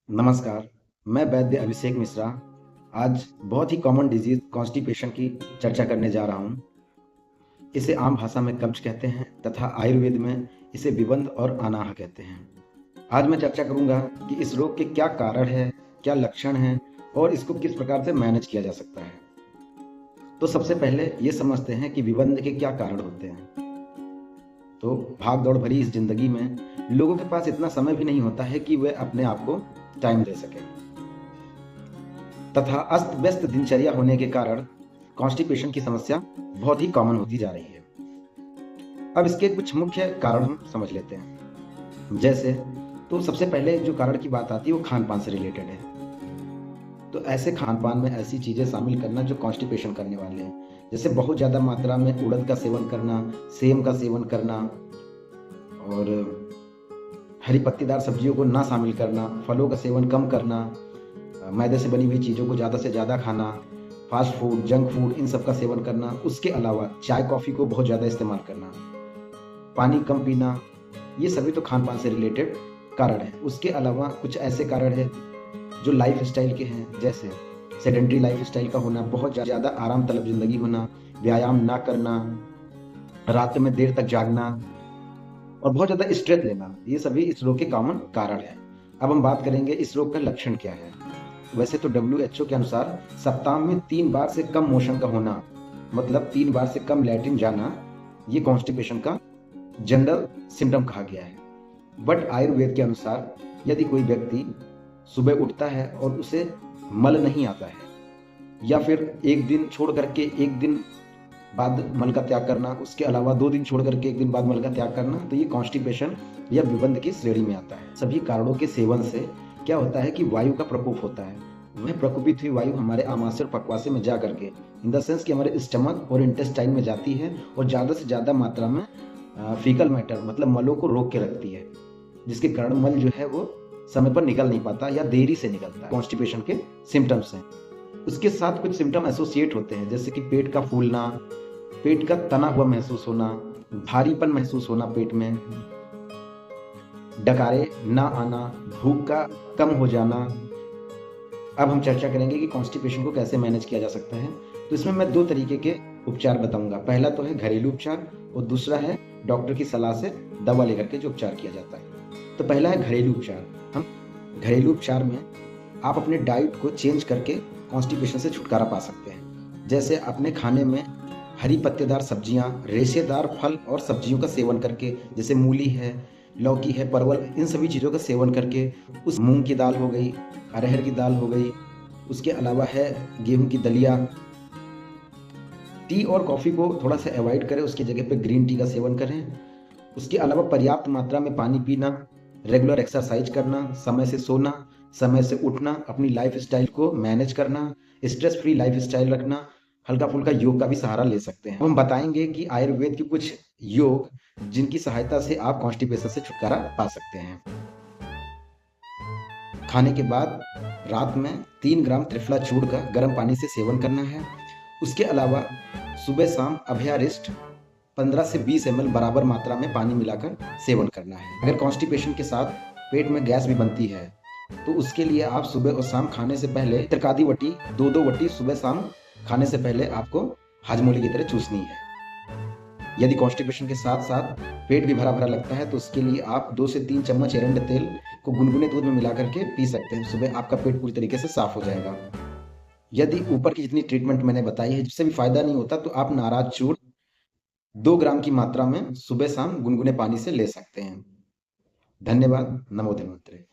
नमस्कार, मैं वैद्य अभिषेक मिश्रा आज बहुत ही कॉमन डिजीज़ कॉन्स्टिपेशन की चर्चा करने जा रहा हूँ। इसे आम भाषा में कब्ज़ कहते हैं तथा आयुर्वेद में इसे विबंध और अनाह कहते हैं। आज मैं चर्चा करूँगा कि इस रोग के क्या कारण हैं, क्या लक्षण हैं और इसको किस प्रकार से मैनेज किया जा सकता है। तो सबसे पहले ये समझते हैं कि विबंध के क्या कारण होते हैं। तो भाग-दौड़ भरी इस ज़िंदगी में लोगों के पास इतना समय भी नहीं होता है कि वे अपने आप को टाइम दे सकें। तथा अस्त-व्यस्त दिनचर्या होने के कारण कॉन्स्टिपेशन की समस्या बहुत ही कॉमन होती जा रही है। अब इसके कुछ मुख्य कारण हम समझ लेते हैं। जैसे तो सबसे पहले जो कारण की बात आती है वो खान-पान से रिलेटेड है। तो ऐसे खान-पान में ऐसी चीज़ें शामिल करना जो कॉन्स्टिपेशन करने वाले हैं। जैसे बहुत ज़्यादा मात्रा में उड़द का सेवन करना, सेम का सेवन करना और हरी पत्तेदार सब्जियों को ना शामिल करना, फलों का सेवन कम करना, मैदे से बनी हुई चीज़ों को ज़्यादा से ज़्यादा खाना, fast food, junk food in सब का सेवन करना, उसके अलावा चाय-कॉफ़ी को बहुत ज़्यादा इस्तेमाल करना, पानी कम पीना, ये सभी तो खान-पान से रिलेटेड कारण हैं। उसके अलावा कुछ ऐसे कारण हैं जो लाइफ़स्टाइल के हैं, जैसे सेडेंटरी लाइफ़स्टाइल का होना, बहुत ज़्यादा आराम तलब ज़िंदगी होना, व्यायाम ना करना, रात में देर तक जागना और बहुत ज़्यादा स्ट्रेस लेना, ये सभी इस रोग के कॉमन कारण हैं। अब हम बात करेंगे इस रोग का लक्षण क्या है? वैसे तो डब्ल्यूएचओ के अनुसार सप्ताह में 3 बार से कम मोशन का होना, मतलब 3 बार से कम लैट्रिन जाना, ये कॉन्स्टिपेशन का जनरल सिम्पटम कहा गया है। बट आयुर्वेद के अनुसार यदि कोई व्यक्ति सुबह उठता है और उसे मल नहीं आता है या फिर 1 दिन छोड़ कर के 1 दिन बाद मल का त्याग करना, उसके अलावा 2 दिन छोड़ कर के 1 दिन बाद मल का त्याग करना, तो ये कॉन्स्टिपेशन या विबंध की श्रेणी में आता है। सभी कारणों के सेवन से क्या होता है कि वायु का प्रकोप होता है। वह प्रकोपित हुई वायु हमारे आमाशय और पक्वाशय में जा करके इन द सेंस कि हमारे स्टमक और इंटेस्टाइन में जाती है और ज़्यादा से ज़्यादा मात्रा में फीकल मैटर मतलब मलों को रोक के रखती है, जिसके कारण मल जो है वो समय पर निकल नहीं पाता या देरी से निकलता है। कॉन्स्टिपेशन के सिम्पटम्स हैं। उसके साथ कुछ सिम्पटम एसोसिएट होते हैं, जैसे कि पेट का फूलना, पेट का तना हुआ महसूस होना, भारीपन महसूस होना पेट में, डकारे ना आना, भूख का कम हो जाना। अब हम चर्चा करेंगे कि कॉन्स्टिपेशन को कैसे मैनेज किया जा सकता है। तो इसमें मैं 2 तरीके के उपचार बताऊँगा। पहला तो है घरेलू उपचार और दूसरा है डॉक्टर की सलाह से दवा लेकर के जो उपचार किया जाता है। तो पहला है घरेलू उपचार। हम घरेलू उपचार में आप अपने डाइट को चेंज करके कॉन्स्टिपेशन से छुटकारा पा सकते हैं। जैसे अपने खाने में हरी पत्तेदार सब्जियाँ, रेशेदार फल और सब्जियों का सेवन करके, जैसे मूली है, लौकी है, परवल, इन सभी चीज़ों का सेवन करके, उस मूँग की दाल हो गई, अरहर की दाल हो गई, उसके अलावा है गेहूँ की दलिया। टी और कॉफ़ी को थोड़ा-सा अवॉइड करें, उसकी जगह पे ग्रीन टी का सेवन करें। उसके अलावा पर्याप्त मात्रा में पानी पीना, रेगुलर एक्सरसाइज करना, समय से सोना, समय से उठना, अपनी लाइफ़स्टाइल को मैनेज करना, स्ट्रेस फ्री लाइफ़स्टाइल रखना, हल्का-फुल्का योग का भी सहारा ले सकते हैं। हम बताएँगे कि आयुर्वेद के कुछ योग जिनकी सहायता से आप कॉन्स्टिपेशन से छुटकारा पा सकते हैं। खाने के बाद रात में 3 ग्राम त्रिफला चूर्ण का गर्म पानी से सेवन करना है। उसके अलावा सुबह-शाम अभयारिष्ट 15 से 20 ml बराबर मात्रा में पानी मिलाकर सेवन करना है। अगर कॉन्स्टिपेशन के साथ पेट में गैस भी बनती है, तो उसके लिए आप सुबह और शाम खाने से पहले त्रिकादी वटी 2-2 वटी सुबह-शाम खाने से पहले आपको हाजमोली की तरह चूसनी है। यदि कॉन्स्टिपेशन के साथ-साथ पेट भी भरा-भरा लगता है, तो उसके लिए आप 2 से 3 चम्मच एरंड तेल को गुनगुने दूध में मिला करके पी सकते हैं। सुबह आपका पेट पूरी तरीके से साफ हो जाएगा। यदि ऊपर की जितनी ट्रीटमेंट मैंने बताई है, जिससे भी फ़ायदा नहीं होता, तो आप नाराज़ चूर्ण 2 ग्राम की मात्रा में सुबह-शाम गुनगुने पानी से ले सकते हैं। धन्यवाद। नमो धन्वंतरे।